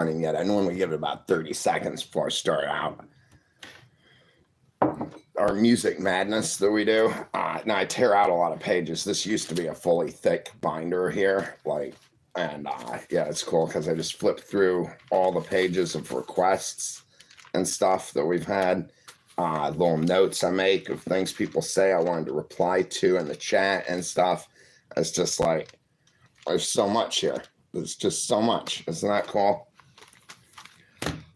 running yet. I normally give it about 30 seconds before I start out. Our music madness that we do. Now I tear out a lot of pages. This used to be a fully thick binder here, and yeah, it's cool because I just flip through all the pages of requests and stuff that we've had. Little notes I make of things people say I wanted to reply to in the chat and stuff. It's just like, there's so much here. There's just so much. Isn't that cool?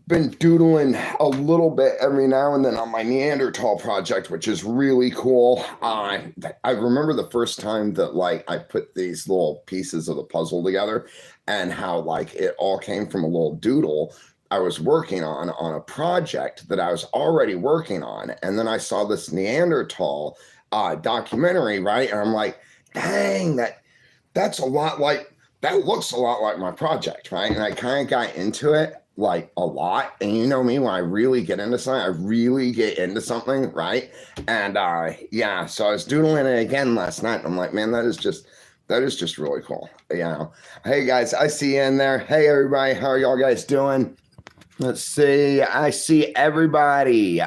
Been doodling a little bit every now and then on my Neanderthal project, which is really cool. I remember the first time that I put these little pieces of the puzzle together and how it all came from a little doodle I was working on a project that I was already working on. And then I saw this Neanderthal documentary, right? And I'm like, dang, that's a lot that looks a lot like my project, right? And I kind of got into it a lot. And you know me, when I really get into something, I really get into something, right? And yeah, so I was doodling it again last night. And I'm like, man, that is just really cool. Hey guys, I see you in there. Hey everybody, how are y'all guys doing? Let's see. I see everybody.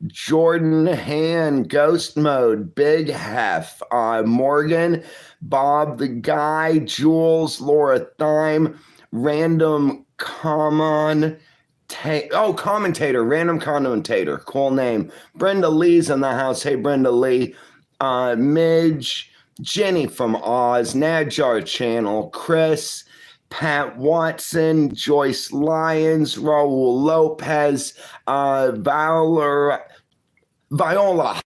Jordan Hand, Ghost Mode, Big Hef, Morgan, Bob the Guy, Jules, Laura Thyme, Random commentator, Random Commentator, cool name. Brenda Lee's in the house. Hey, Brenda Lee. Midge, Jenny from Oz, Nadjar Channel, Chris, Pat Watson, Joyce Lyons, Raul Lopez, Viola.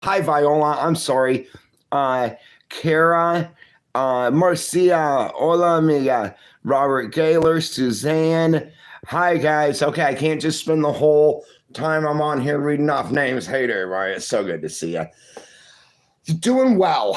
Hi, Viola. I'm sorry. Kara, Marcia, hola amiga, Robert Gaylor, Suzanne. Hi, guys. Okay, I can't just spend the whole time I'm on here reading off names. Hey there, everybody. It's so good to see you. Doing well.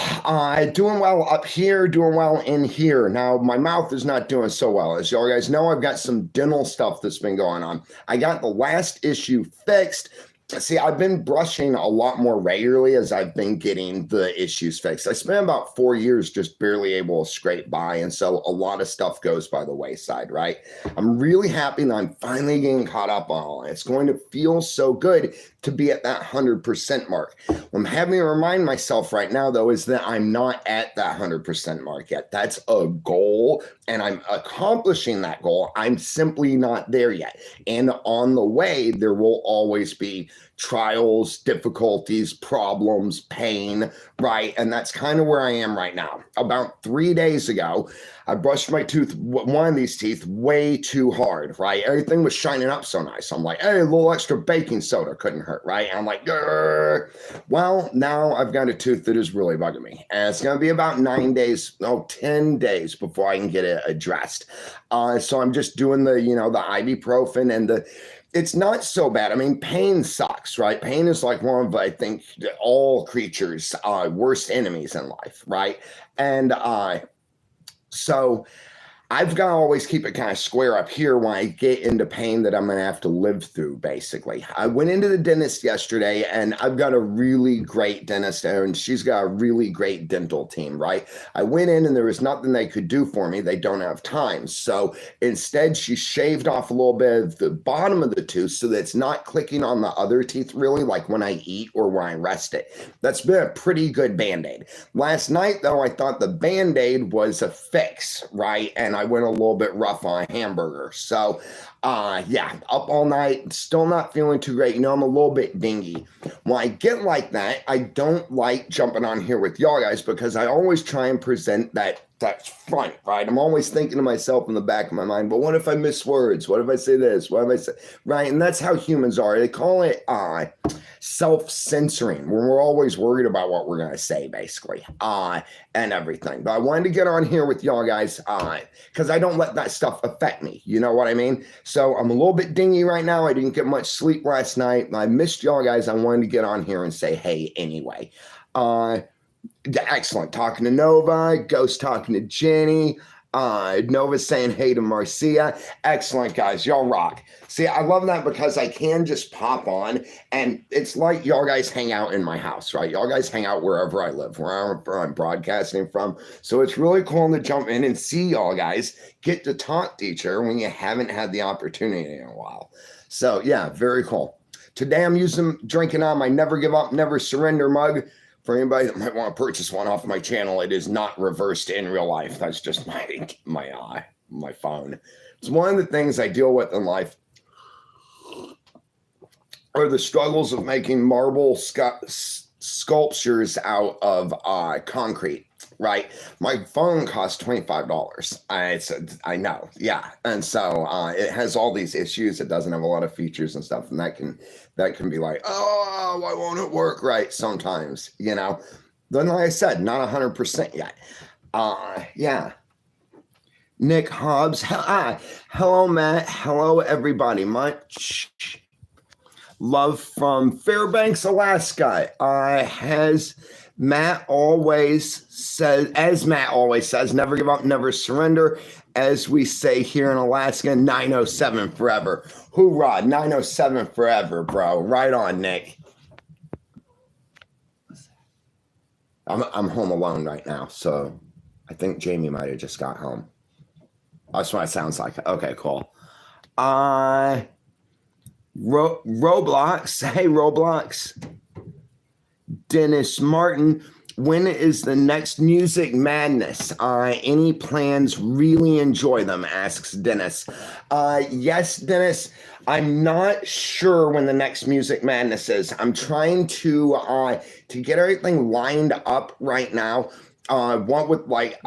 Doing well up here, doing well in here. Now, my mouth is not doing so well. As y'all guys know, I've got some dental stuff that's been going on. I got the last issue fixed. See, I've been brushing a lot more regularly as I've been getting the issues fixed. I spent about 4 years just barely able to scrape by, and so a lot of stuff goes by the wayside, right? I'm really happy that I'm finally getting caught up on all. It's going to feel so good to be at that 100% mark. What I'm having to remind myself right now, though, is that I'm not at that 100% mark yet. That's a goal, and I'm accomplishing that goal. I'm simply not there yet. And on the way, there will always be trials, difficulties, problems, pain, right? And that's kind of where I am right now. About 3 days ago, I brushed my tooth, one of these teeth, way too hard, right? Everything was shining up so nice. I'm like, hey, a little extra baking soda couldn't hurt, right? And I'm like, grr. Well, now I've got a tooth that is really bugging me. And it's going to be about 10 days before I can get it addressed. So I'm just doing the ibuprofen and it's not so bad. I mean, pain sucks, right? Pain is like one of, I think, all creatures' worst enemies in life, right? And so I've got to always keep it kind of square up here when I get into pain that I'm going to have to live through, basically. I went into the dentist yesterday, and I've got a really great dentist, and she's got a really great dental team, right? I went in, and there was nothing they could do for me. They don't have time. So instead, she shaved off a little bit of the bottom of the tooth so that it's not clicking on the other teeth, really, like when I eat or when I rest it. That's been a pretty good Band-Aid. Last night, though, I thought the Band-Aid was a fix, right? And I went a little bit rough on a hamburger. So, yeah, up all night, still not feeling too great. I'm a little bit dingy. When I get like that, I don't like jumping on here with y'all guys because I always try and present that front, right? I'm always thinking to myself in the back of my mind, but what if I miss words? What if I say this? What if I say, right? And that's how humans are. They call it self-censoring, when we're always worried about what we're going to say, basically, and everything. But I wanted to get on here with y'all guys because I don't let that stuff affect me. You know what I mean? So I'm a little bit dingy right now. I didn't get much sleep last night. I missed y'all guys. I wanted to get on here and say hey anyway. Excellent. Talking to Nova, Ghost talking to Jenny. Nova's saying hey to Marcia. Excellent, guys. Y'all rock. See, I love that because I can just pop on and it's like y'all guys hang out in my house, right? Y'all guys hang out wherever I live, wherever I'm broadcasting from. So it's really cool to jump in and see y'all guys get to talk to each other when you haven't had the opportunity in a while. So yeah, very cool. Today I'm drinking on my Never Give Up, Never Surrender mug. For anybody that might want to purchase one off of my channel, it is not reversed in real life. That's just my phone. It's one of the things I deal with in life are the struggles of making marble sculptures out of concrete, right? My phone costs $25. I know, yeah. And so it has all these issues. It doesn't have a lot of features and stuff, and that can be like, oh, why won't it work right sometimes, you know? Then like I said, not 100% yet. Yeah. Nick Hobbs, hello Matt, hello everybody. Much love from Fairbanks, Alaska. As Matt always says, never give up, never surrender. As we say here in Alaska, 907 forever. Hoorah, 907 forever, bro. Right on, Nick. I'm home alone right now, so I think Jamie might have just got home. That's what it sounds like. Okay, cool. Roblox. Hey, Roblox. Dennis Martin. When is the next Music Madness? Any plans? Really enjoy them, asks Dennis. Yes, Dennis. I'm not sure when the next Music Madness is. I'm trying to get everything lined up right now. What with like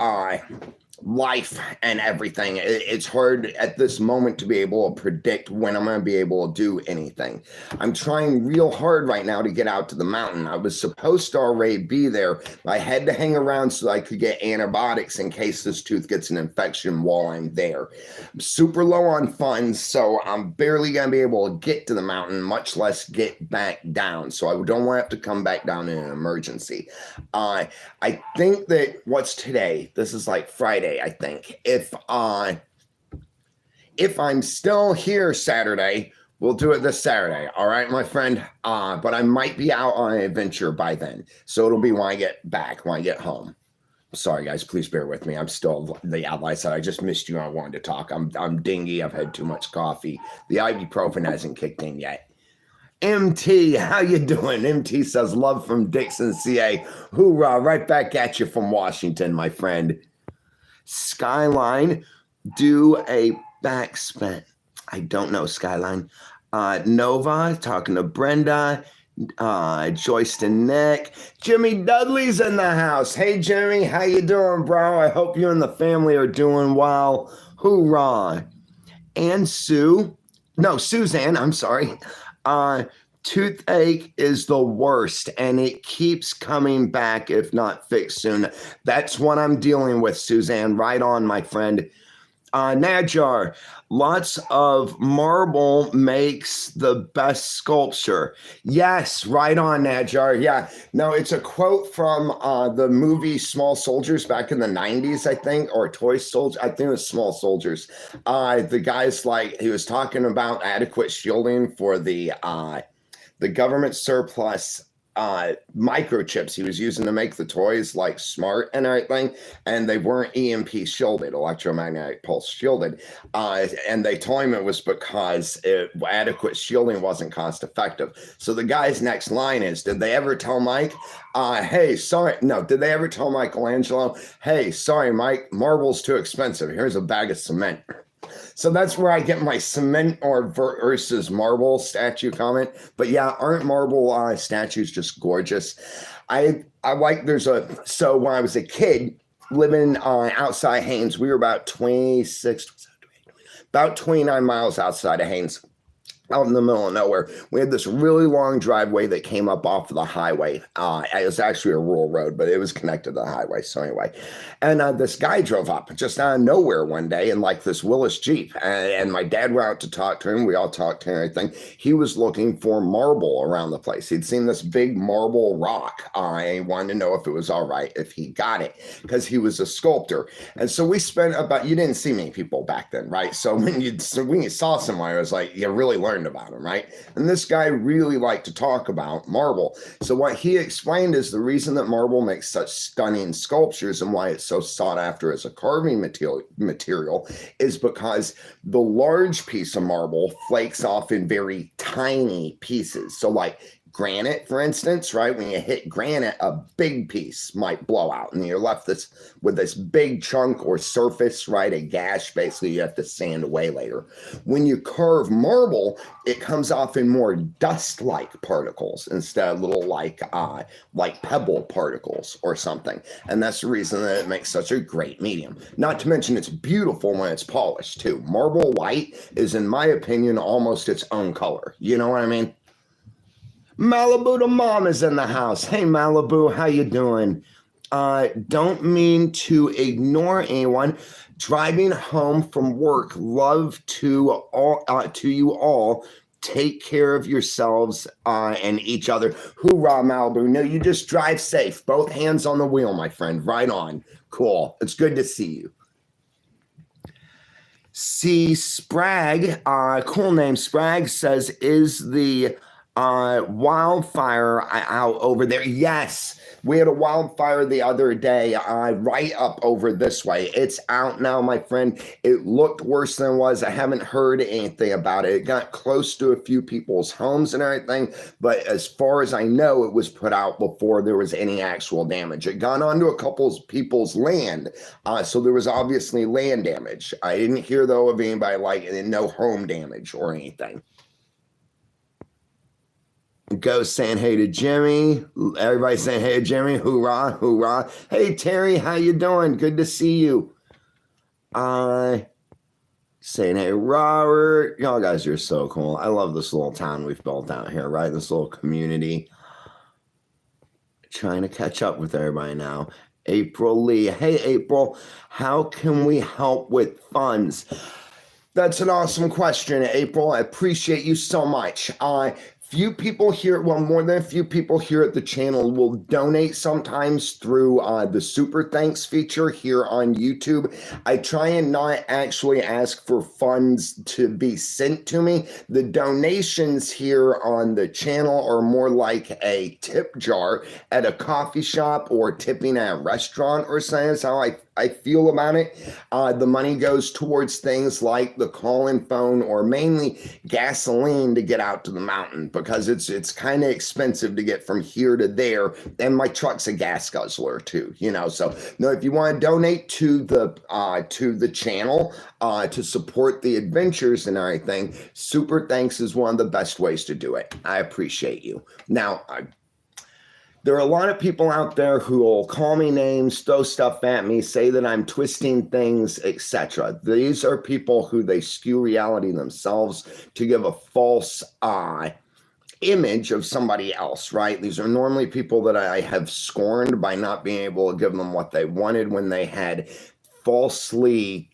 life and everything. It's hard at this moment to be able to predict when I'm going to be able to do anything. I'm trying real hard right now to get out to the mountain. I was supposed to already be there. I had to hang around so I could get antibiotics in case this tooth gets an infection while I'm there. I'm super low on funds, so I'm barely going to be able to get to the mountain, much less get back down. So I don't want to have to come back down in an emergency. I think that what's today? This is like Friday. I think if I'm still here Saturday, we'll do it this Saturday. All right, my friend. But I might be out on an adventure by then, so it'll be when I get back, when I get home. Sorry, guys. Please bear with me. I'm still the ally side. I just missed you. I wanted to talk. I'm dingy. I've had too much coffee. The ibuprofen hasn't kicked in yet. MT, how you doing? MT says love from Dixon, CA. Hoorah! Right back at you from Washington, my friend. Skyline, do a backspin. I don't know, Skyline. Nova, talking to Brenda. Joyce and Nick. Jimmy Dudley's in the house. Hey, Jimmy, how you doing, bro? I hope you and the family are doing well. Hoorah. And Suzanne, I'm sorry. Toothache is the worst, and it keeps coming back if not fixed soon. That's what I'm dealing with, Suzanne. Right on, my friend. Najar, lots of marble makes the best sculpture. Yes, right on, Najar. Yeah, no, it's a quote from the movie Small Soldiers back in the 90s, I think, or Toy Soldiers. I think it was Small Soldiers. The guy's like, he was talking about adequate shielding for the government surplus microchips he was using to make the toys like smart and everything, and they weren't EMP shielded, electromagnetic pulse shielded, and they told him it was because adequate shielding wasn't cost effective. So the guy's next line is, did they ever tell Mike, did they ever tell Michelangelo, hey, sorry, Mike, marble's too expensive, here's a bag of cement? So that's where I get my cement or versus marble statue comment. But yeah, aren't marble statues just gorgeous? So when I was a kid living outside Haines, we were about 29 miles outside of Haines. out in the middle of nowhere. We had this really long driveway that came up off of the highway. It was actually a rural road, but it was connected to the highway. So anyway, and this guy drove up just out of nowhere one day in like this Willis Jeep. And my dad went out to talk to him. We all talked to him and everything. He was looking for marble around the place. He'd seen this big marble rock. And he wanted to know if it was all right, if he got it, because he was a sculptor. And so we spent about, you didn't see many people back then, right? So when you saw someone, it was like, you really learned about him, right? And this guy really liked to talk about marble. So what he explained is the reason that marble makes such stunning sculptures and why it's so sought after as a carving material is because the large piece of marble flakes off in very tiny pieces. So like granite, for instance, right? When you hit granite, a big piece might blow out and you're left with this big chunk or surface, right? A gash, basically, you have to sand away later. When you carve marble, it comes off in more dust-like particles instead of little like pebble particles or something. And that's the reason that it makes such a great medium. Not to mention it's beautiful when it's polished too. Marble white is, in my opinion, almost its own color. You know what I mean? Malibu the mom is in the house. Hey, Malibu, how you doing? Don't mean to ignore anyone. Driving home from work. Love to you all. Take care of yourselves and each other. Hoorah, Malibu. No, you just drive safe. Both hands on the wheel, my friend. Right on. Cool. It's good to see you. See, Spragg, cool name, Spragg says, is the wildfire out over there? Yes, we had a wildfire the other day right up over this way. It's out now, my friend. It looked worse than it was. I haven't heard anything about it. It got close to a few people's homes and everything, but as far as I know, it was put out before there was any actual damage. It got onto a couple people's land, so there was obviously land damage. I didn't hear, though, of anybody like no home damage or anything. Go saying hey to Jimmy. Everybody saying hey to Jimmy. Hoorah, hoorah. Hey, Terry, how you doing? Good to see you. Saying hey, Robert. Y'all guys are so cool. I love this little town we've built out here, right? This little community. Trying to catch up with everybody now. April Lee. Hey, April. How can we help with funds? That's an awesome question, April. I appreciate you so much. Few people here, well, more than a few people here at the channel will donate sometimes through the super thanks feature here on YouTube. I try and not actually ask for funds to be sent to me. The donations here on the channel are more like a tip jar at a coffee shop or tipping at a restaurant or something. That's how I feel about it. The money goes towards things like the call-in phone or mainly gasoline to get out to the mountain because it's kind of expensive to get from here to there. And my truck's a gas guzzler too, you know. So no, if you want to donate to the channel to support the adventures and everything, super thanks is one of the best ways to do it. I appreciate you. Now, there are a lot of people out there who will call me names, throw stuff at me, say that I'm twisting things, etc. These are people who they skew reality themselves to give a false image of somebody else, right? These are normally people that I have scorned by not being able to give them what they wanted when they had falsely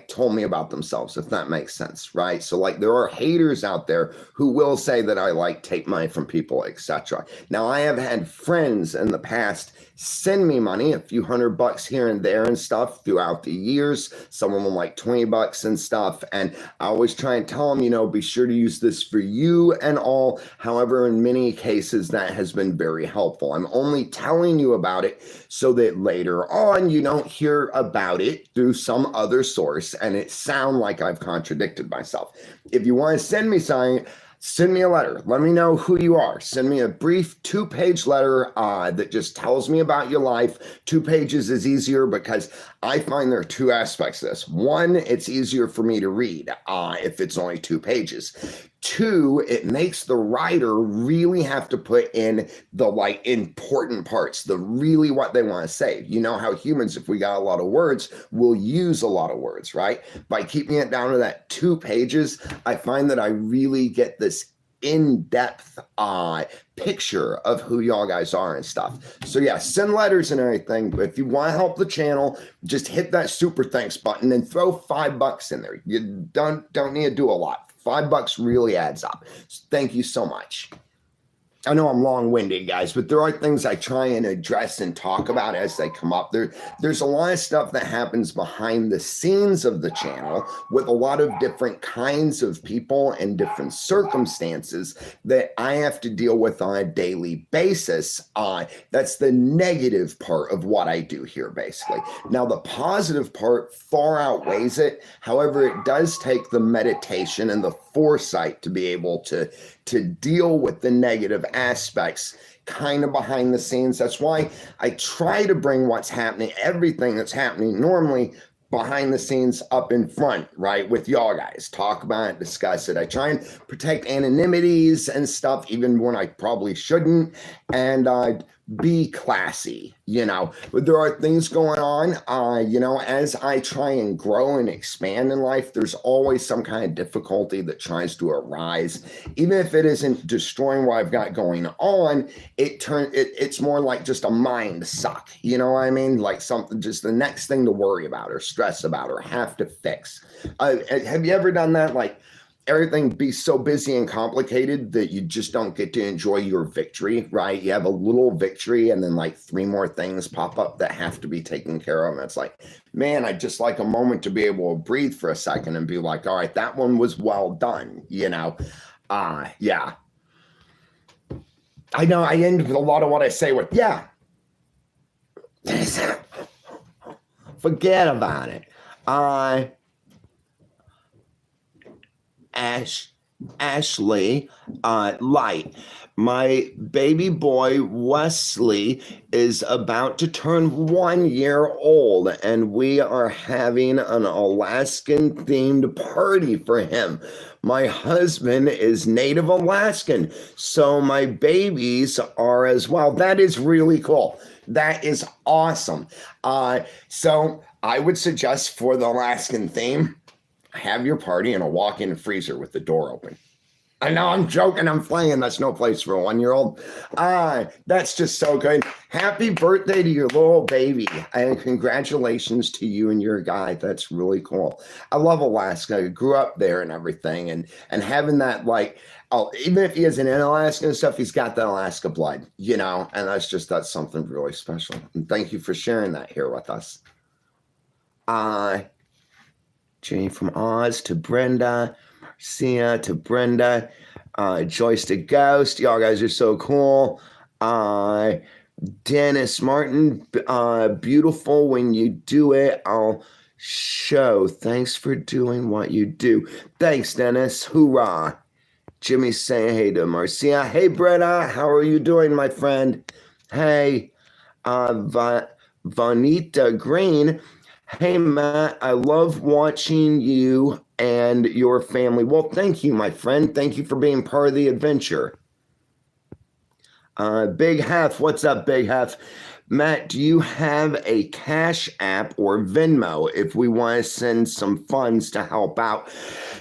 told me about themselves, if that makes sense, right? So there are haters out there who will say that I take money from people, etc. Now, I have had friends in the past send me money, a few $100 here and there and stuff throughout the years. Some of them like $20 and stuff. And I always try and tell them, be sure to use this for you and all. However, in many cases, that has been very helpful. I'm only telling you about it so that later on you don't hear about it through some other source and it sound like I've contradicted myself. If you want to send me send me a letter. Let me know who you are. Send me a brief 2-page letter that just tells me about your life. 2 pages is easier because I find there are 2 aspects to this. One, it's easier for me to read if it's only 2 pages. 2, it makes the writer really have to put in the like important parts, the really what they want to say. You know how humans, if we got a lot of words, will use a lot of words, right? By keeping it down to that 2 pages, I find that I really get this in-depth picture of who y'all guys are and stuff. So yeah, send letters and everything, but if you want to help the channel, just hit that super thanks button and throw $5 in there. You don't need to do a lot. $5 really adds up. So thank you so much. I know I'm long-winded, guys, but there are things I try and address and talk about as they come up. There's a lot of stuff that happens behind the scenes of the channel with a lot of different kinds of people and different circumstances that I have to deal with on a daily basis. That's the negative part of what I do here, basically. Now, the positive part far outweighs it. However, it does take the meditation and the foresight to be able to deal with the negative aspects kind of behind the scenes. That's why I try to bring what's happening, everything that's happening normally behind the scenes up in front, right? With y'all guys, talk about it, discuss it. I try and protect anonymities and stuff, even when I probably shouldn't, and be classy, you know. But there are things going on, you know, as I try and grow and expand in life, there's always some kind of difficulty that tries to arise. Even if it isn't destroying what I've got going on, it's more like just a mind suck, you know what I mean? Like something, just the next thing to worry about or stress about or have to fix. Have you ever done that? Like, everything be so busy and complicated that you just don't get to enjoy your victory, right? You have a little victory and then like 3 more things pop up that have to be taken care of. And it's like, man, I'd just like a moment to be able to breathe for a second and be like, all right, that one was well done, you know? Yeah. I know I end with a lot of what I say with, yeah. Forget about it. Ashley Light. My baby boy Wesley is about to turn 1 year old, and we are having an Alaskan themed party for him. My husband is Native Alaskan, so my babies are as well. That is really cool. That is awesome. So I would suggest for the Alaskan theme, have your party in a walk-in freezer with the door open. I know I'm joking, I'm playing. That's no place for a 1-year-old. That's just so good. Happy birthday to your little baby. And congratulations to you and your guy. That's really cool. I love Alaska. I grew up there and everything. And having that, like, oh, even if he isn't in Alaska and stuff, he's got that Alaska blood, you know? And that's something really special. And thank you for sharing that here with us. Jenny from Oz to Brenda, Marcia to Brenda, Joyce to Ghost. Y'all guys are so cool. Dennis Martin, beautiful when you do it. I'll show. Thanks for doing what you do. Thanks, Dennis. Hoorah. Jimmy's saying hey to Marcia. Hey, Brenda. How are you doing, my friend? Hey, Vanita Green. Hey, Matt, I love watching you and your family. Well, thank you, my friend. Thank you for being part of the adventure. Big Hef, what's up, Big Hef? Matt, do you have a Cash App or Venmo if we want to send some funds to help out?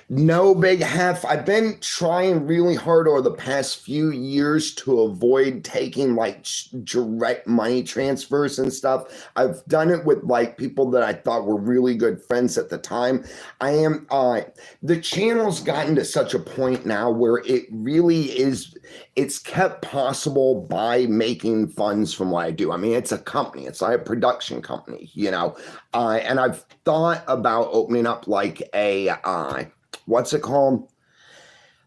No, Big Hef. I've been trying really hard over the past few years to avoid taking like direct money transfers and stuff. I've done it with like people that I thought were really good friends at the time. The channel's gotten to such a point now where it really is, it's kept possible by making funds from what I do. I mean, it's a company. It's like a production company, you know? And I've thought about opening up like a, what's it called?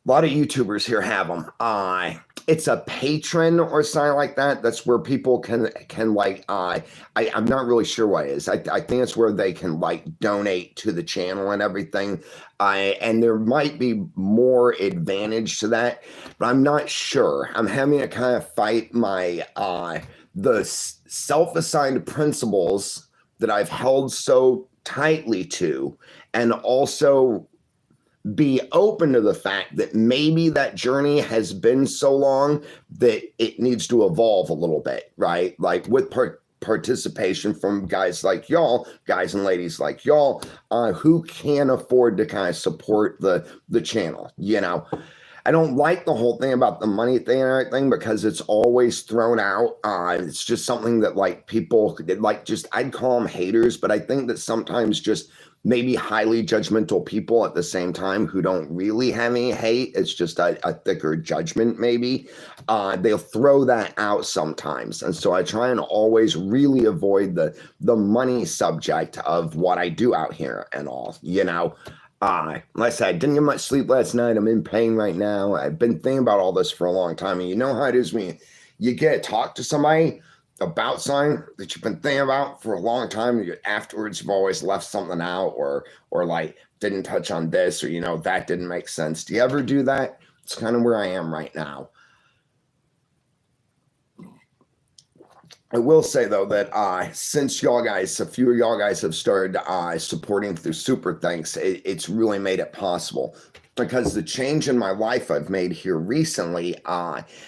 A lot of YouTubers here have them. it's a patron or something like that. That's where people can like I'm not really sure what it is. I think it's where they can like donate to the channel and everything. And there might be more advantage to that, but I'm not sure. I'm having to kind of fight my the self-assigned principles that I've held so tightly to, and also be open to the fact that maybe that journey has been so long that it needs to evolve a little bit, right? Like with participation from guys like y'all, guys and ladies like y'all, who can afford to kind of support the channel. You know, I don't like the whole thing about the money thing and everything because it's always thrown out. It's just something that like people like just, I'd call them haters, but I think that sometimes just maybe highly judgmental people at the same time who don't really have any hate. It's just a thicker judgment maybe. They'll throw that out sometimes. And so I try and always really avoid the money subject of what I do out here and all, you know. Like I said, I didn't get much sleep last night. I'm in pain right now. I've been thinking about all this for a long time. And you know how it is when you get to talk to somebody about something that you've been thinking about for a long time. Afterwards, you've always left something out or like didn't touch on this, or, you know, that didn't make sense. Do you ever do that? It's kind of where I am right now. I will say, though, that since y'all guys, a few of y'all guys have started supporting through Super Thanks, it's really made it possible, because the change in my life I've made here recently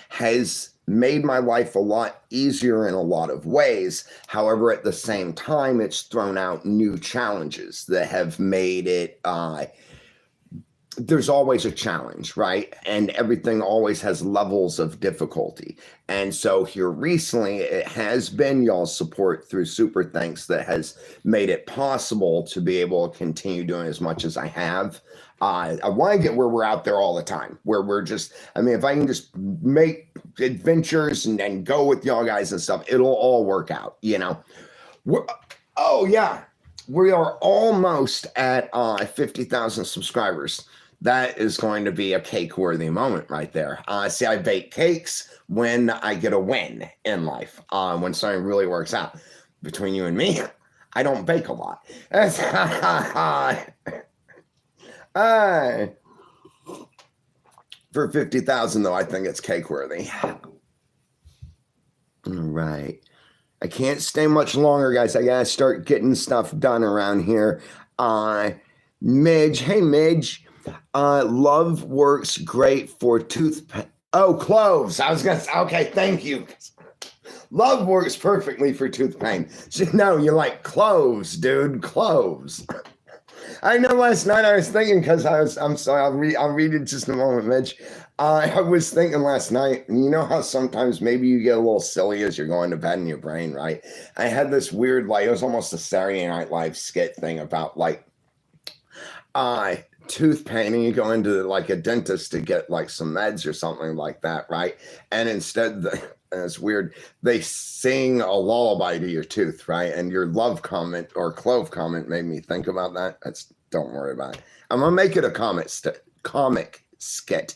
has made my life a lot easier in a lot of ways. However, at the same time, it's thrown out new challenges that have made it there's always a challenge, right? And everything always has levels of difficulty. And so here recently, it has been y'all's support through Super Thanks that has made it possible to be able to continue doing as much as I have. I want to get where we're out there all the time, where we're just, I mean, if I can just make adventures and go with y'all guys and stuff, it'll all work out, you know? Oh, yeah. We are almost at 50,000 subscribers. That is going to be a cake-worthy moment right there. See, I bake cakes when I get a win in life, when something really works out. Between you and me, I don't bake a lot. For 50,000, though, I think it's cake-worthy. All right. I can't stay much longer, guys. I gotta start getting stuff done around here. Midge, hey Midge. Love works great for toothpaste. Oh, cloves. I was gonna say, okay, thank you. Love works perfectly for tooth pain. So, no, you're like cloves, dude, cloves. I know last night I was thinking, because I'm sorry, I'll read it just in a moment, Mitch. I was thinking last night, you know how sometimes maybe you get a little silly as you're going to bed in your brain, right? I had this weird, like, it was almost a Saturday Night Live skit thing about, like, tooth pain, and you go into, like, a dentist to get, like, some meds or something like that, right? And instead, and it's weird, they sing a lullaby to your tooth, right? And your love comment or clove comment made me think about that. Don't worry about it. I'm gonna make it a comic skit.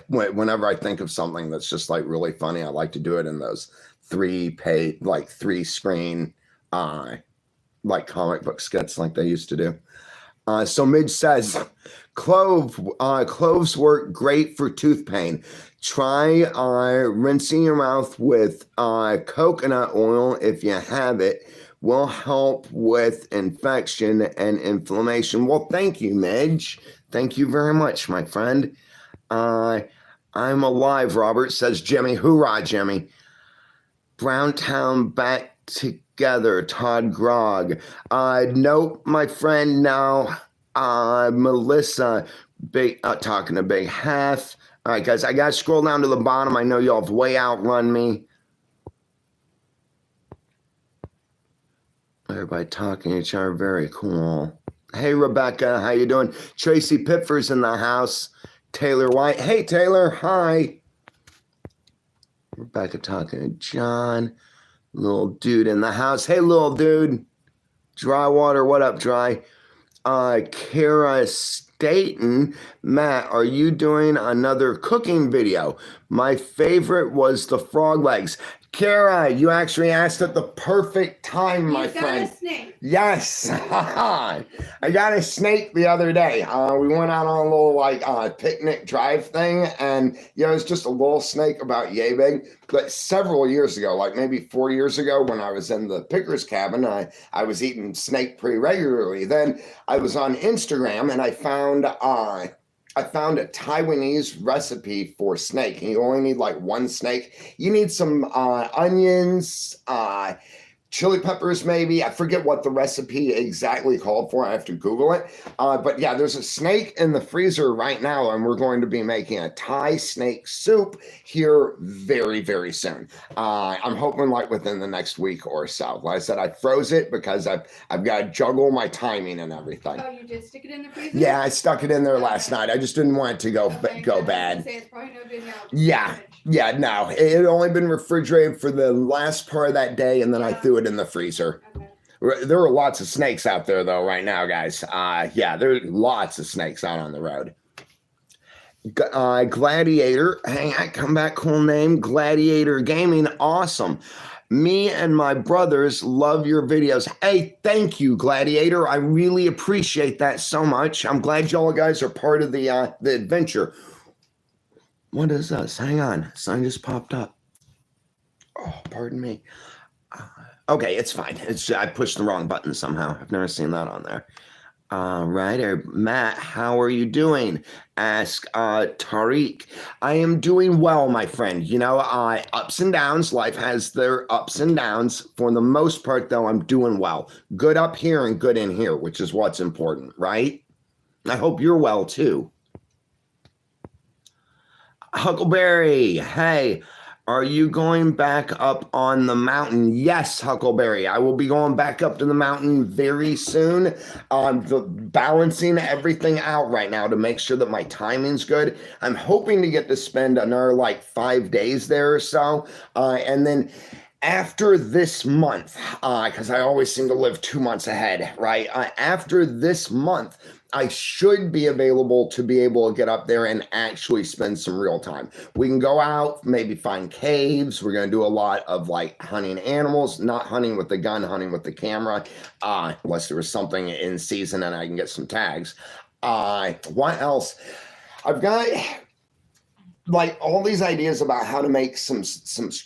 Whenever I think of something that's just like really funny, I like to do it in those 3-screen like comic book skits like they used to do. So Midge says, cloves work great for tooth pain. Try rinsing your mouth with coconut oil if you have it. Will help with infection and inflammation. Well, thank you, Midge. Thank you very much, my friend. I'm alive, Robert, says Jimmy. Hoorah, Jimmy. Browntown back together, Todd Grog. Nope, my friend, now. Melissa, talking to Big Half. All right, guys, I got to scroll down to the bottom. I know y'all have way outrun me. Everybody talking to each other, very cool. Hey, Rebecca, how you doing? Tracy Pipfer's in the house. Taylor White. Hey, Taylor, hi. Rebecca talking to John. Little dude in the house. Hey, little dude. Dry water, what up, Dry? Kara Dayton. Matt, are you doing another cooking video? My favorite was the frog legs. Kara, you actually asked at the perfect time, my friend. Got a snake. Yes. I got a snake the other day. We went out on a little picnic drive thing, and it was just a little snake about yay big. But several years ago, like maybe 4 years ago, when I was in the picker's cabin, I was eating snake pretty regularly. Then I was on Instagram and I found a Taiwanese recipe for snake, and you only need like one snake. You need some onions, chili peppers, maybe. I forget what the recipe exactly called for. I have to Google it. But yeah, there's a snake in the freezer right now, and we're going to be making a Thai snake soup here very, very soon. I'm hoping like within the next week or so. Like I said, I froze it because I've got to juggle my timing and everything. Oh, you did stick it in the freezer? Yeah, I stuck it in there last night. I just didn't want it to go bad. Say it's probably no good now. Yeah, no. It had only been refrigerated for the last part of that day, and then I threw it in the freezer. Okay. There are lots of snakes out there, though, right now, guys. Yeah, there are lots of snakes out on the road. Gladiator. Hang on, come back, cool name. Gladiator Gaming. Awesome. Me and my brothers love your videos. Hey, thank you, Gladiator. I really appreciate that so much. I'm glad y'all guys are part of the adventure. What is this? Hang on. Sign just popped up. Oh, pardon me. Okay, it's fine. I pushed the wrong button somehow. I've never seen that on there. Right, Matt, how are you doing? Ask Tariq. I am doing well, my friend. You know, ups and downs. Life has their ups and downs. For the most part, though, I'm doing well. Good up here and good in here, which is what's important, right? I hope you're well, too. Huckleberry, hey, are you going back up on the mountain? Yes, Huckleberry, I will be going back up to the mountain very soon. Balancing everything out right now to make sure that my timing's good. I'm hoping to get to spend another like 5 days there or so. And then after this month, because I always seem to live 2 months ahead, right? After this month, I should be available to be able to get up there and actually spend some real time. We can go out, maybe find caves. We're going to do a lot of like hunting animals, not hunting with the gun, hunting with the camera, unless there was something in season and I can get some tags. What else? I've got like all these ideas about how to make some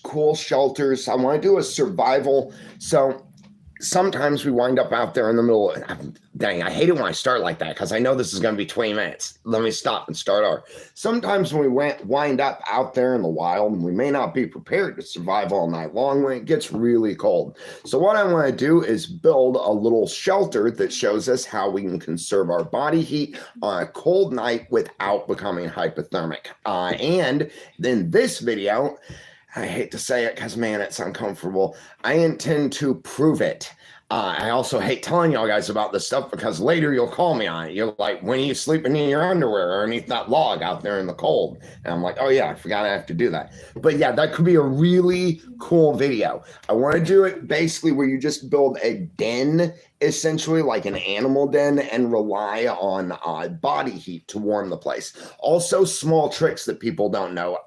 cool shelters. I want to do a survival. So sometimes we wind up out there in the middle. Dang, I hate it when I start like that because I know this is going to be 20 minutes. Let me stop and start over. Sometimes when we wind up out there in the wild, we may not be prepared to survive all night long when it gets really cold. So what I want to do is build a little shelter that shows us how we can conserve our body heat on a cold night without becoming hypothermic. And in this video, I hate to say it because, man, it's uncomfortable. I intend to prove it. I also hate telling y'all guys about this stuff because later you'll call me on it. You're like, when are you sleeping in your underwear underneath that log out there in the cold? And I'm like, oh, yeah, I forgot I have to do that. But, yeah, that could be a really cool video. I want to do it basically where you just build a den, essentially like an animal den, and rely on body heat to warm the place. Also, small tricks that people don't know.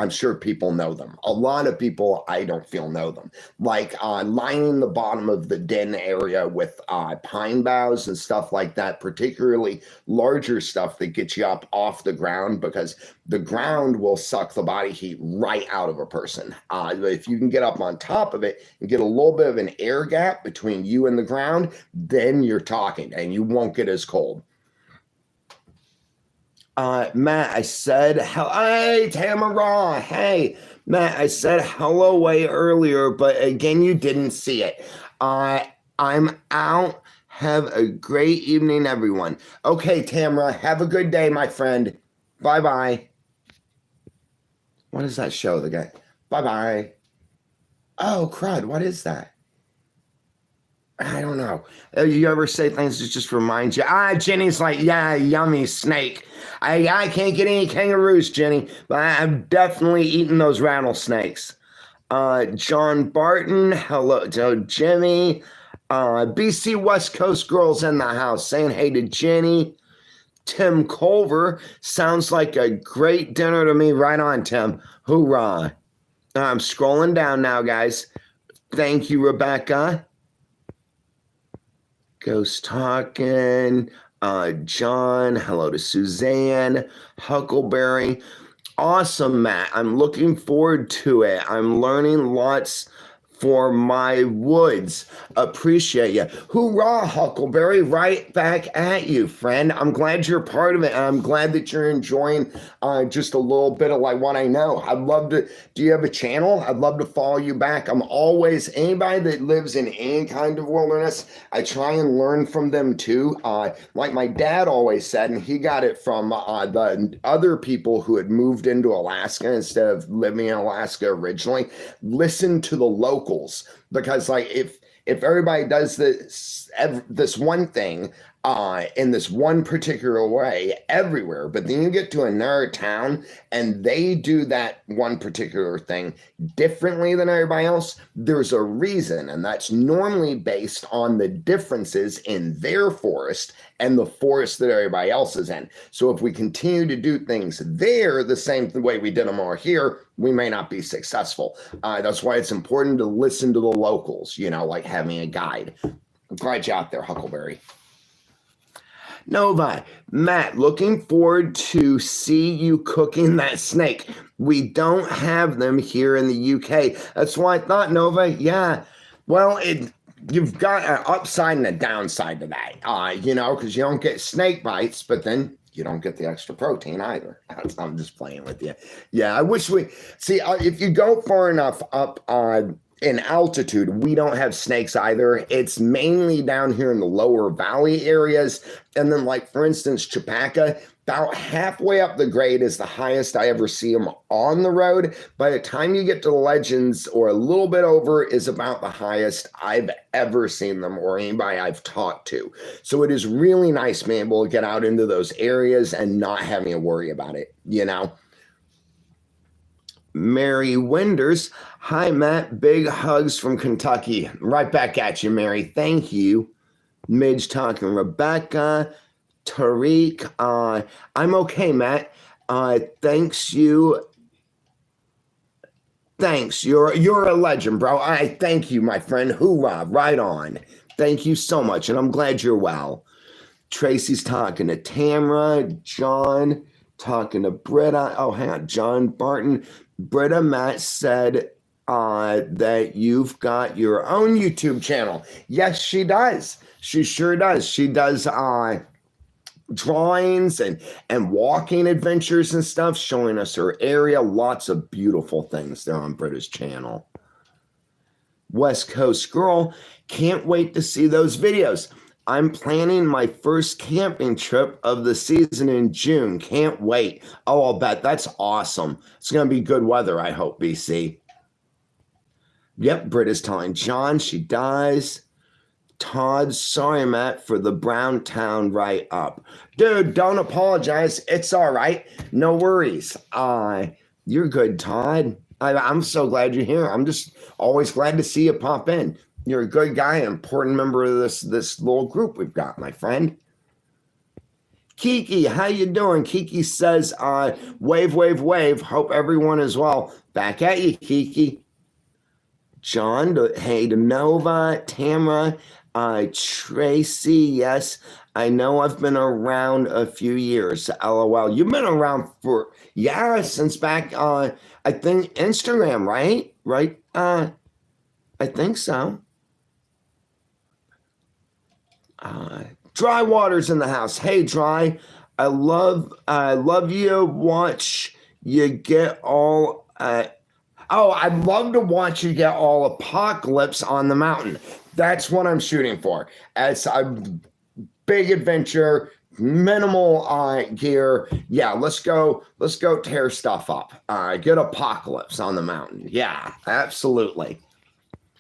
I'm sure people know them. A lot of people, I don't feel, know them. Like lining the bottom of the den area with pine boughs and stuff like that, particularly larger stuff that gets you up off the ground because the ground will suck the body heat right out of a person. If you can get up on top of it and get a little bit of an air gap between you and the ground, then you're talking and you won't get as cold. Matt, I said, hey, Tamara, hey, Matt, I said hello way earlier, but again, you didn't see it. I'm out. Have a great evening, everyone. Okay, Tamara, have a good day, my friend. Bye-bye. What does that show, the guy? Bye-bye. Oh, crud, what is that? I don't know. You ever say things that just remind you? Jenny's like, yeah, yummy snake. I can't get any kangaroos, Jenny, but I'm definitely eating those rattlesnakes. John Barton, hello to Jimmy. BC West Coast girls in the house saying hey to Jenny. Tim Culver, sounds like a great dinner to me. Right on, Tim. Hoorah. I'm scrolling down now, guys. Thank you, Rebecca. Ghost Talking. John. Hello to Suzanne. Huckleberry. Awesome, Matt. I'm looking forward to it. I'm learning lots for my woods. Appreciate you. Hoorah, Huckleberry. Right back at you, friend. I'm glad you're part of it. And I'm glad that you're enjoying just a little bit of like what I know. I'd love to. Do you have a channel? I'd love to follow you back. I'm always, anybody that lives in any kind of wilderness, I try and learn from them too. Like my dad always said, and he got it from the other people who had moved into Alaska instead of living in Alaska originally. Listen to the locals, because like if everybody does this one thing in this one particular way everywhere, but then you get to another town and they do that one particular thing differently than everybody else, there's a reason, and that's normally based on the differences in their forest and the forest that everybody else is in. So if we continue to do things there the same way we did them over here, we may not be successful. That's why it's important to listen to the locals, you know, like having a guide. I'm glad you're out there, Huckleberry. Nova, Matt, looking forward to see you cooking that snake. We don't have them here in the UK. That's why I thought, Nova, yeah, well, you've got an upside and a downside to that, you know, because you don't get snake bites, but then you don't get the extra protein either. I'm just playing with you. Yeah, I wish we, see, if you go far enough up in altitude, we don't have snakes either. It's mainly down here in the lower valley areas. And then like, for instance, Chapaca, about halfway up the grade is the highest I ever see them on the road. By the time you get to the Legends or a little bit over is about the highest I've ever seen them or anybody I've talked to. So it is really nice being able to get out into those areas and not having to worry about it, you know? Mary Winders, hi Matt, big hugs from Kentucky. Right back at you, Mary. Thank you. Midge talking, Rebecca, Tariq. I'm okay, Matt. Thanks you. Thanks. You're a legend, bro. I thank you, my friend. Hoorah, right on. Thank you so much, and I'm glad you're well. Tracy's talking to Tamra, John talking to Britta. Oh, hang on, John Barton. Britta, Matt said that you've got your own YouTube channel. Yes, she does. She sure does. She does drawings and walking adventures and stuff, showing us her area. Lots of beautiful things there on Britta's channel. West Coast Girl, can't wait to see those videos. I'm planning my first camping trip of the season in June. Can't wait. Oh, I'll bet. That's awesome. It's going to be good weather, I hope, BC. Yep, Britta's telling John she dies. Todd, sorry, Matt, for the Brown Town write-up. Dude, don't apologize. It's all right. No worries. You're good, Todd. I'm so glad you're here. I'm just always glad to see you pop in. You're a good guy, an important member of this little group we've got, my friend. Kiki, how you doing? Kiki says, wave, wave, wave. Hope everyone is well. Back at you, Kiki. John, hey to Nova, Tamara, Tracy, yes. I know I've been around a few years. LOL. You've been around for, yeah, since back, I think Instagram, right? Right? I think so. Dry Water's in the house. Hey, Dry, I love you. Watch you get all. I'd love to watch you get all Apocalypse on the Mountain. That's what I'm shooting for. As a big adventure, minimal gear. Yeah, let's go tear stuff up. Get Apocalypse on the Mountain. Yeah, absolutely.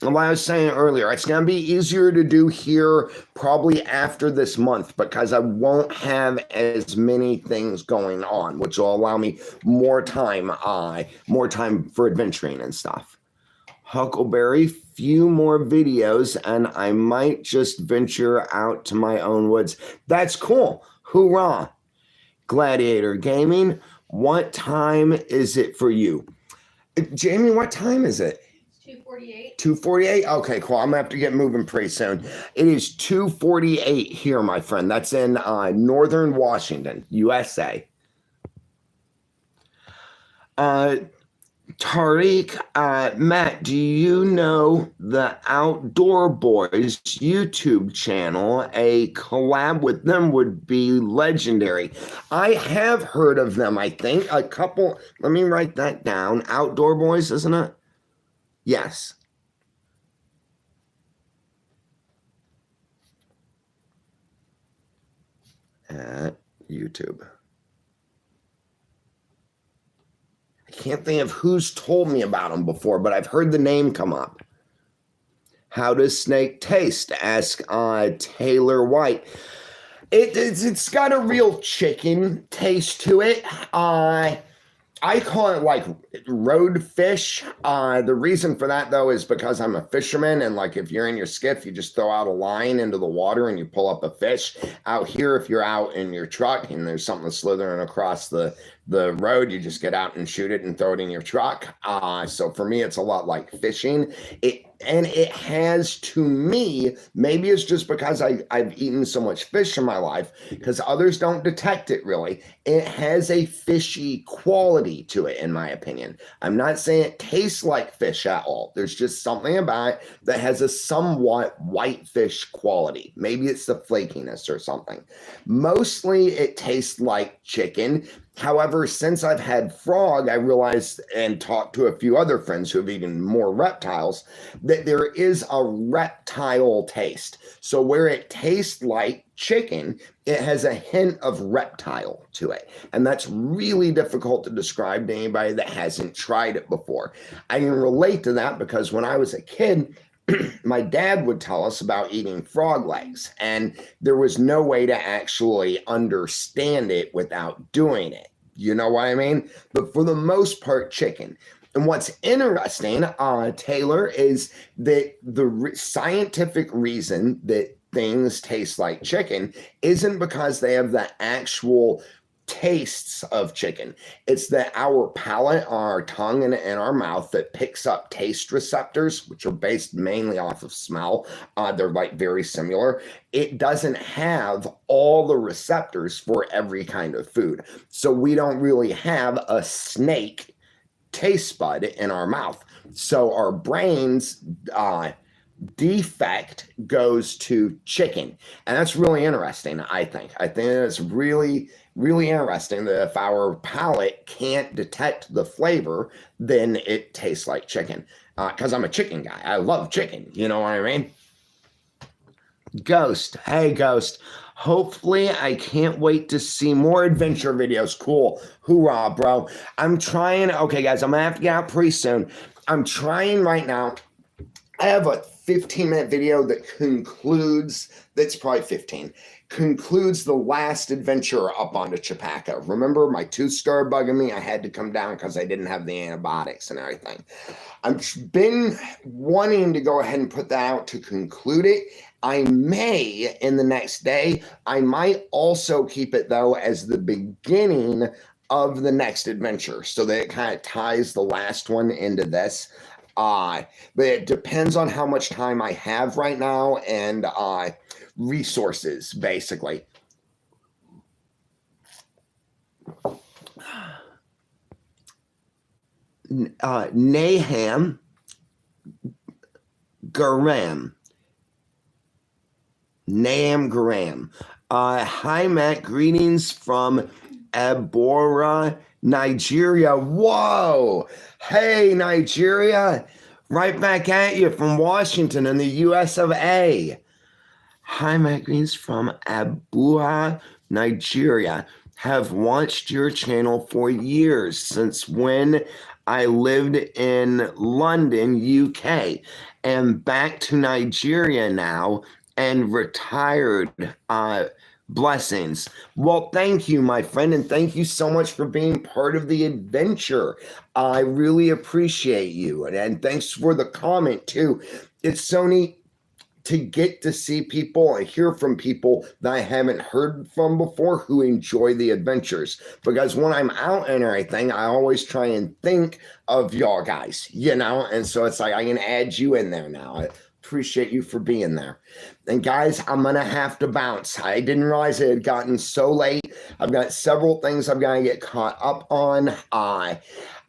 Like I was saying earlier, it's going to be easier to do here probably after this month because I won't have as many things going on, which will allow me more time for adventuring and stuff. Huckleberry, few more videos, and I might just venture out to my own woods. That's cool. Hoorah. Gladiator Gaming, what time is it for you? Jamie, what time is it? 2:48. 2:48? Okay, cool. I'm going to have to get moving pretty soon. It is 2:48 here, my friend. That's in northern Washington, USA. Tariq, Matt, do you know the Outdoor Boys YouTube channel? A collab with them would be legendary. I have heard of them, I think. A couple, let me write that down. Outdoor Boys, isn't it? Yes. At YouTube. I can't think of who's told me about them before, but I've heard the name come up. How does snake taste? Ask Taylor White. It's got a real chicken taste to it. I call it like road fish. The reason for that though is because I'm a fisherman, and like if you're in your skiff, you just throw out a line into the water and you pull up a fish. Out here, if you're out in your truck and there's something slithering across the road, you just get out and shoot it and throw it in your truck. So for me, it's a lot like fishing. It has, to me, maybe it's just because I've eaten so much fish in my life, because others don't detect it really. It has a fishy quality to it, in my opinion. I'm not saying it tastes like fish at all. There's just something about it that has a somewhat white fish quality. Maybe it's the flakiness or something. Mostly it tastes like chicken. However, since I've had frog, I realized and talked to a few other friends who have eaten more reptiles that there is a reptile taste. So where it tastes like chicken, it has a hint of reptile to it. And that's really difficult to describe to anybody that hasn't tried it before. I can relate to that because when I was a kid, my dad would tell us about eating frog legs, and there was no way to actually understand it without doing it. You know what I mean? But for the most part, chicken. And what's interesting, Taylor, is that the scientific reason that things taste like chicken isn't because they have the actual tastes of chicken. It's that our palate, our tongue, and our mouth that picks up taste receptors, which are based mainly off of smell. They're like very similar. It doesn't have all the receptors for every kind of food. So we don't really have a snake taste bud in our mouth. So our brain's defect goes to chicken. And that's really interesting, I think. I think it's really, really interesting that if our palate can't detect the flavor, then it tastes like chicken. Because I'm a chicken guy. I love chicken. You know what I mean? Ghost. Hey, Ghost. Hopefully, I can't wait to see more adventure videos. Cool. Hoorah, bro. I'm trying. Okay, guys, I'm going to have to get out pretty soon. I'm trying right now. I have a 15-minute video that concludes, that's probably 15, concludes the last adventure up onto Chapaca. Remember, my tooth started bugging me. I had to come down because I didn't have the antibiotics and everything. I've been wanting to go ahead and put that out to conclude it. I may in the next day. I might also keep it, though, as the beginning of the next adventure so that it kind of ties the last one into this. But it depends on how much time I have right now and resources, basically. Naham Garam. Naham Garam. Hi, Matt. Greetings from Abora, Nigeria. Whoa. Hey, Nigeria. Right back at you from Washington in the US of A. Hi, Matt. Greetings from Abora, Nigeria. Have watched your channel for years, since when I lived in London, UK. Am back to Nigeria now and retired. Blessings. Well, thank you, my friend, and thank you so much for being part of the adventure. I really appreciate you, and thanks for the comment too. It's so neat to get to see people and hear from people that I haven't heard from before who enjoy the adventures. Because when I'm out and everything, I always try and think of y'all guys, you know? And so it's like, I can add you in there now. I appreciate you for being there. And guys, I'm going to have to bounce. I didn't realize it had gotten so late. I've got several things I've got to get caught up on.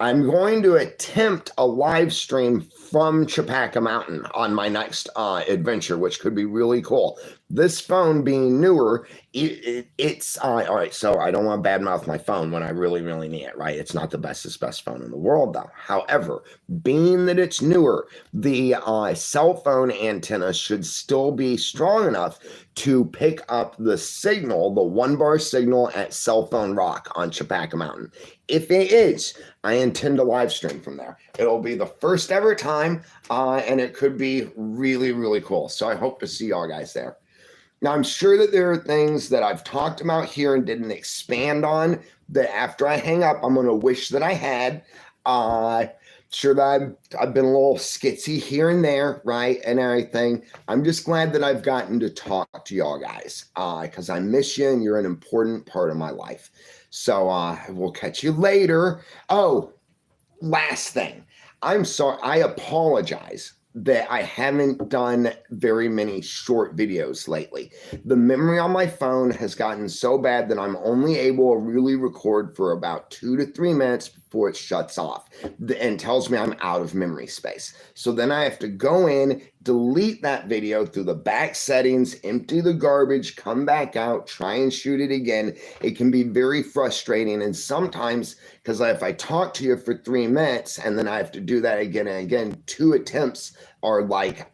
I'm going to attempt a live stream from Chepacabra Mountain on my next adventure, which could be really cool. This phone being newer, it's all right. So I don't want to badmouth my phone when I really, really need it, right? It's not the best phone in the world, though. However, being that it's newer, the cell phone antenna should still be strong enough to pick up the signal, the 1-bar signal at Cell Phone Rock on Chepacabra Mountain. If it is, I intend to live stream from there. It'll be the first ever time, and it could be really, really cool. So I hope to see y'all guys there. Now, I'm sure that there are things that I've talked about here and didn't expand on that after I hang up, I'm going to wish that I had. Sure that I've been a little skitsy here and there, right, and everything. I'm just glad that I've gotten to talk to y'all guys because I miss you and you're an important part of my life. So we'll catch you later. Oh, last thing. I'm sorry. I apologize that I haven't done very many short videos lately. The memory on my phone has gotten so bad that I'm only able to really record for about 2 to 3 minutes before it shuts off and tells me I'm out of memory space. So then I have to go in, delete that video through the back settings, empty the garbage, come back out, try and shoot it again. It can be very frustrating. And sometimes, because if I talk to you for 3 minutes and then I have to do that again and again, 2 attempts are like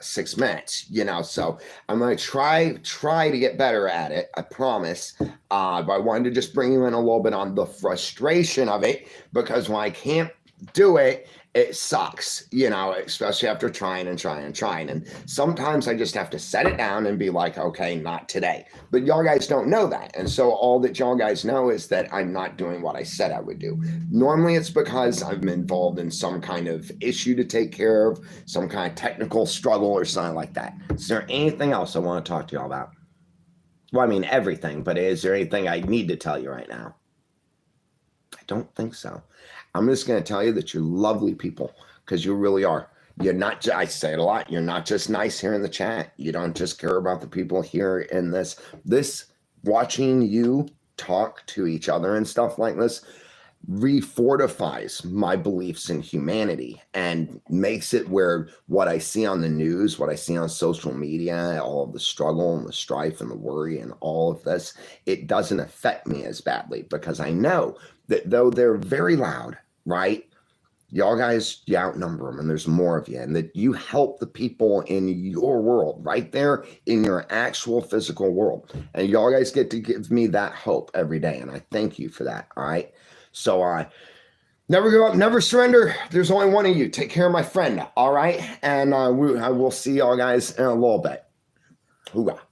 6 minutes, you know. So I'm going to try to get better at it, I promise. But I wanted to just bring you in a little bit on the frustration of it, because when I can't do it, it sucks, you know, especially after trying. And sometimes I just have to set it down and be like, okay, not today. But y'all guys don't know that. And so all that y'all guys know is that I'm not doing what I said I would do. Normally it's because I'm involved in some kind of issue to take care of, some kind of technical struggle or something like that. Is there anything else I want to talk to y'all about? Well, I mean, everything, but is there anything I need to tell you right now? I don't think so. I'm just going to tell you that you're lovely people, because you really are. You're not, I say it a lot, you're not just nice here in the chat. You don't just care about the people here in this watching you talk to each other and stuff like this refortifies my beliefs in humanity and makes it where what I see on the news, what I see on social media, all of the struggle and the strife and the worry and all of this, it doesn't affect me as badly, because I know that though they're very loud, right? Y'all guys, you outnumber them, and there's more of you, and that you help the people in your world, right there in your actual physical world. And y'all guys get to give me that hope every day, and I thank you for that, all right? So never give up, never surrender. There's only one of you. Take care of my friend, all right? And I will see y'all guys in a little bit. Hoorah.